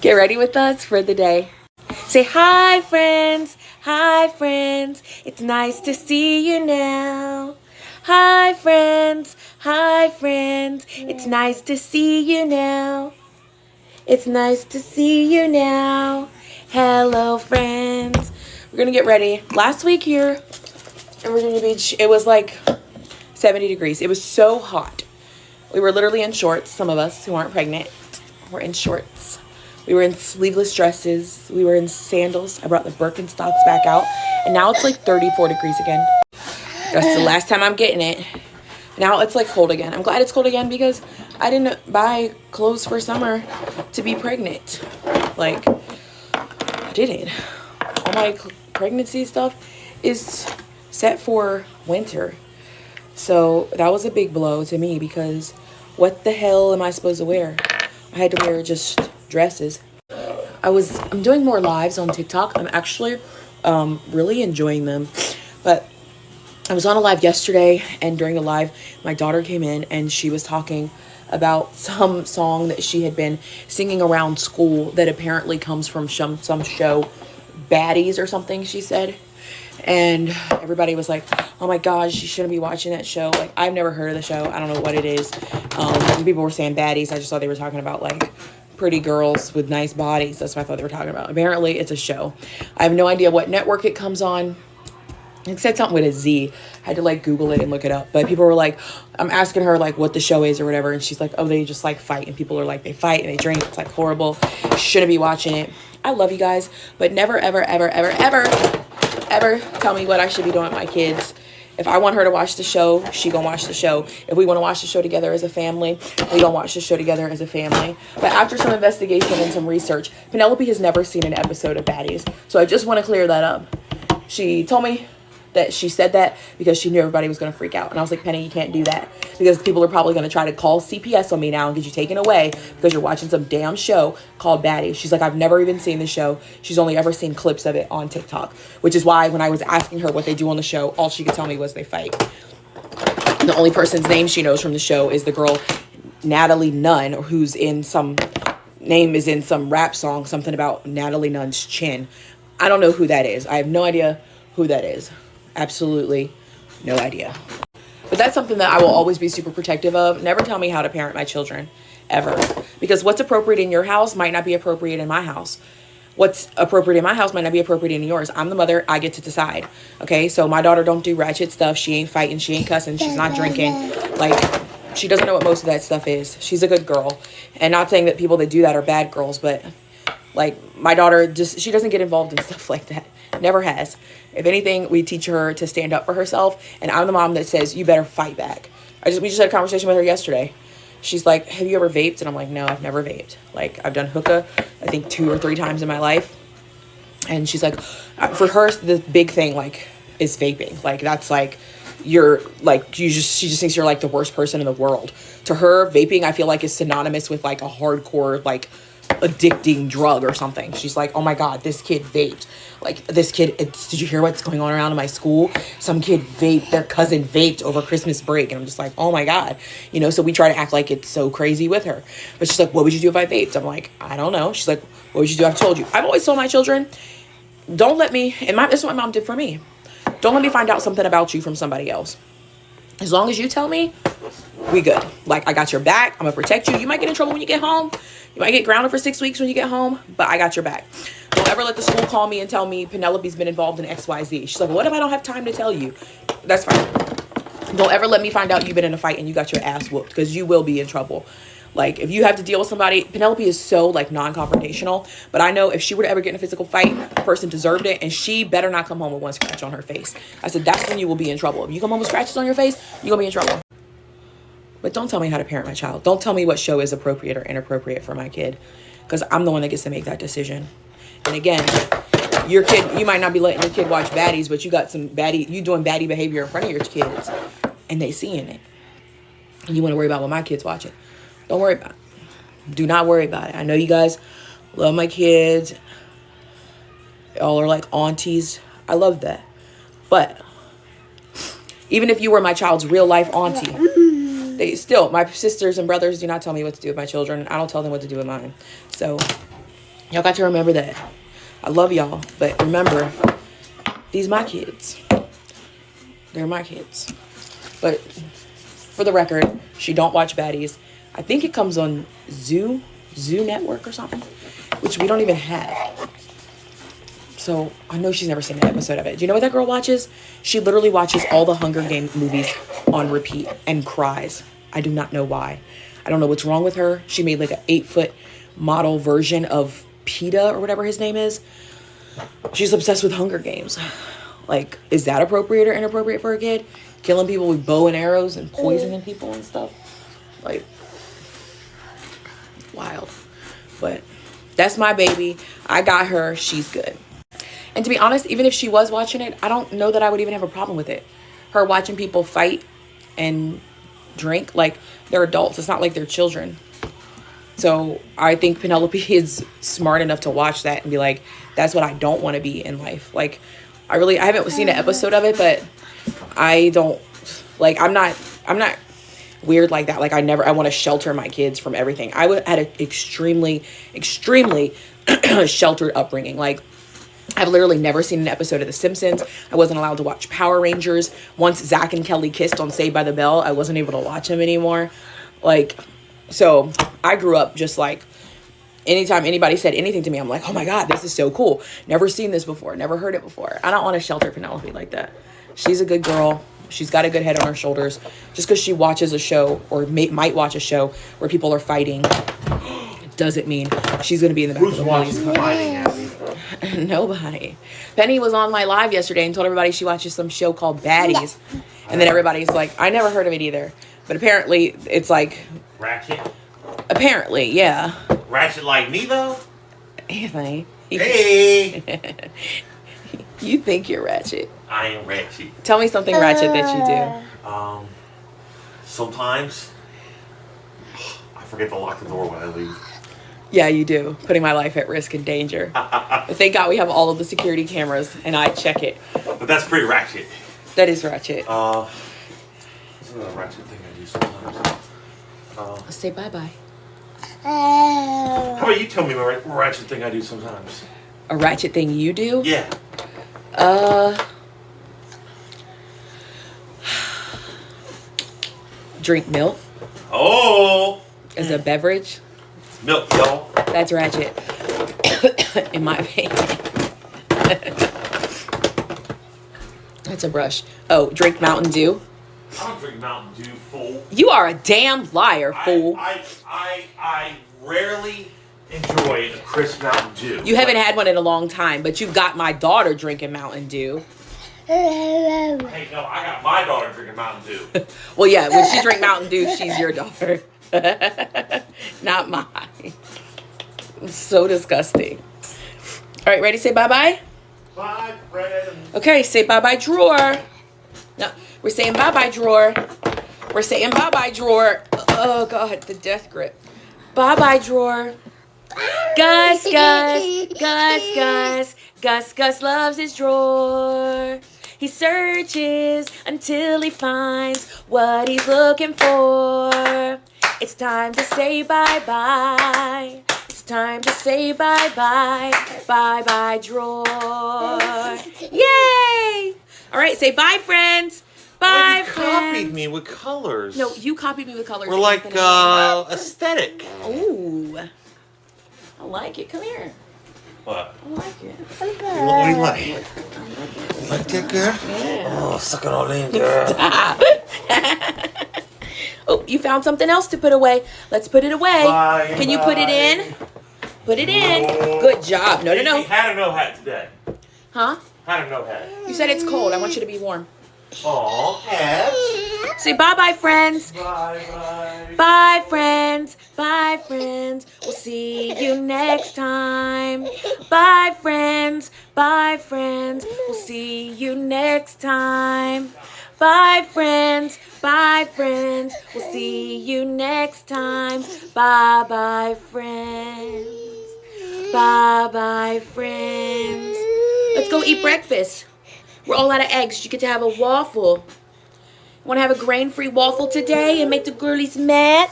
Get ready with us for the day. Say hi, friends. Hi, friends. It's nice to see you now. Hi, friends. Hi, friends. It's nice to see you now. It's nice to see you now. Hello, friends. We're going to get ready. Last week here in Virginia Beach, it was like 70 degrees. It was so hot. We were literally in shorts. Some of us who aren't pregnant were in shorts. We were in sleeveless dresses. We were in sandals. I brought the Birkenstocks back out. And now it's like 34 degrees again. That's the last time I'm getting it. Now it's like cold again. I'm glad it's cold again because I didn't buy clothes for summer to be pregnant. Like, I didn't. All my pregnancy stuff is set for winter. So that was a big blow to me because what the hell am I supposed to wear? I had to wear just dresses. I'm doing more lives on TikTok. I'm actually really enjoying them. But I was on a live yesterday, and during the live, my daughter came in and she was talking about some song that she had been singing around school that apparently comes from some show, Baddies or something, she said. And everybody was like, oh my gosh, you shouldn't be watching that show. Like, I've never heard of the show. I don't know what it is. People were saying baddies. I just thought they were talking about like pretty girls with nice bodies. That's what I thought they were talking about. Apparently it's a show. I have no idea what network it comes on. It said something with a Z. I had to like Google it and look it up. But people were like, I'm asking her like what the show is or whatever. And she's like, oh, they just like fight. And people are like, they fight and they drink. It's like horrible. Shouldn't be watching it. I love you guys. But never, ever, ever, ever, ever tell me what I should be doing with my kids. If I want her to watch the show, she gonna watch the show. If we want to watch the show together as a family, we gonna watch the show together as a family. But after some investigation and some research, Penelope has never seen an episode of Baddies. So I just want to clear that up. She told me that she said that because she knew everybody was going to freak out. And I was like, Penny, you can't do that because people are probably going to try to call CPS on me now and get you taken away because you're watching some damn show called Baddies. She's like, I've never even seen the show. She's only ever seen clips of it on TikTok, which is why when I was asking her what they do on the show, all she could tell me was they fight. The only person's name she knows from the show is the girl Natalie Nunn, who's in some rap song, something about Natalie Nunn's chin. I don't know who that is. I have no idea who that is. Absolutely no idea. But that's something that I will always be super protective of. Never tell me how to parent my children, ever. Because what's appropriate in your house might not be appropriate in my house. What's appropriate in my house might not be appropriate in yours. I'm the mother. I get to decide. Okay? So my daughter don't do ratchet stuff. She ain't fighting. She ain't cussing. She's not drinking. Like, she doesn't know what most of that stuff is. She's a good girl. And not saying that people that do that are bad girls, but like my daughter she doesn't get involved in stuff like that. Never has. If anything, we teach her to stand up for herself. And I'm the mom that says, you better fight back. We just had a conversation with her yesterday. She's like, have you ever vaped? And I'm like, no, I've never vaped. Like, I've done hookah, I think 2 or 3 times in my life. And she's like, for her, the big thing, like, is vaping. Like, that's like, she just thinks you're like the worst person in the world. To her, vaping, I feel like is synonymous with like a hardcore, like, addicting drug or something. She's like, oh my God, this kid vaped. Like, this kid, did you hear what's going on around in my school? Some kid vaped, their cousin vaped over Christmas break. And I'm just like, oh my God. You know, so we try to act like it's so crazy with her. But she's like, what would you do if I vaped? I'm like, I don't know. She's like, what would you do? I've told you. I've always told my children, don't let me, this is what my mom did for me. Don't let me find out something about you from somebody else. As long as you tell me, we good. Like, I got your back. I'm going to protect you. You might get in trouble when you get home. You might get grounded for 6 weeks when you get home, but I got your back. Don't ever let the school call me and tell me Penelope's been involved in XYZ. She's like, what if I don't have time to tell you? That's fine. Don't ever let me find out you've been in a fight and you got your ass whooped, because you will be in trouble. Like, if you have to deal with somebody, Penelope is so, like, non-confrontational. But I know if she were to ever get in a physical fight, the person deserved it, and she better not come home with one scratch on her face. I said, that's when you will be in trouble. If you come home with scratches on your face, you're going to be in trouble. But don't tell me how to parent my child. Don't tell me what show is appropriate or inappropriate for my kid, because I'm the one that gets to make that decision. And again, your kid, you might not be letting your kid watch baddies, but you got some you doing baddie behavior in front of your kids, and they seeing it. And you want to worry about what my kids watching. Don't worry about it. Do not worry about it. I know you guys love my kids. Y'all are like aunties. I love that. But even if you were my child's real life auntie, my sisters and brothers do not tell me what to do with my children. I don't tell them what to do with mine. So Y'all got to remember that. I love y'all, but remember, these my kids. They're my kids. But for the record, she don't watch Baddies. I think it comes on Zoo Network or something, which we don't even have. So I know she's never seen an episode of it. Do you know what that girl watches? She literally watches all the Hunger Games movies on repeat and cries. I do not know why. I don't know what's wrong with her. She made like an 8-foot model version of PETA or whatever his name is. She's obsessed with Hunger Games. Like, is that appropriate or inappropriate for a kid? Killing people with bow and arrows and poisoning people and stuff. Like, wild. But that's my baby. I got her. She's good. And to be honest, even if she was watching it, I don't know that I would even have a problem with it. Her watching people fight and drink, like, they're adults. It's not like they're children. So I think Penelope is smart enough to watch that and be like, that's what I don't want to be in life. Like, I haven't seen an episode of it, but I don't, like, I'm not weird like that. Like, I want to shelter my kids from everything. I had an extremely sheltered upbringing. Like, I've literally never seen an episode of The Simpsons. I wasn't allowed to watch Power Rangers. Once Zach and Kelly kissed on Saved by the Bell, I wasn't able to watch them anymore. Like, so I grew up just like, anytime anybody said anything to me, I'm like, oh my God, this is so cool. Never seen this before. Never heard it before. I don't want to shelter Penelope like that. She's a good girl. She's got a good head on her shoulders. Just because she watches a show or might watch a show where people are fighting doesn't mean she's going to be in the back of the police car. Nobody. Penny was on my live yesterday and told everybody she watches some show called Baddies. And then everybody's like, I never heard of it either. But apparently it's like... Ratchet? Apparently, yeah. Ratchet like me, though? Anthony. Hey! You think you're ratchet. I am ratchet. Tell me something ratchet that you do. Sometimes I forget to lock the door when I leave. Yeah, you do. Putting my life at risk and danger. But thank God we have all of the security cameras and I check it. But that's pretty ratchet. That is ratchet. This is a ratchet thing I do sometimes. Say bye-bye. How about you tell me a ratchet thing I do sometimes? A ratchet thing you do? Yeah. Drink milk. Oh! As a beverage. Milk, y'all. That's ratchet. In my opinion. That's a brush. Oh, drink Mountain Dew. I don't drink Mountain Dew, fool. You are a damn liar, fool. I rarely enjoy a crisp Mountain Dew. You haven't had one in a long time, but you've got my daughter drinking Mountain Dew. Hey, no, I got my daughter drinking Mountain Dew. Well, yeah, when she drink Mountain Dew, she's your daughter. Not mine. So disgusting. All right, ready to say bye-bye? Bye, friend. Okay, say bye-bye, drawer. No, we're saying bye-bye, drawer. We're saying bye-bye, drawer. Oh, God, the death grip. Bye-bye, drawer. Gus loves his drawer. He searches until he finds what he's looking for. It's time to say bye-bye. It's time to say bye-bye. Bye-bye, drawer. Yay! All right, say bye, friends. Bye, you friends. copied me with colors. No, you copied me with colors. We're like aesthetic. Ooh. I like it. Come here. What? I like it. What do you like? You like that, girl? Yeah. Oh, suck it all in, girl. Oh, you found something else to put away. Let's put it away. Bye, Can you put it in? Put it in. Good job. No. He had a no hat today. Huh? Had a no hat. You said it's cold. I want you to be warm. Aw, hats. Say bye-bye, friends. Bye. Bye, friends. Bye, friends. We'll see you next time. Bye, friends. Bye, friends. We'll see you next time. Bye, friends. Bye, friends. We'll see you next time. Bye-bye, friends. Bye-bye, friends. Let's go eat breakfast. We're all out of eggs. You get to have a waffle. Want to have a grain-free waffle today and make the girlies mad?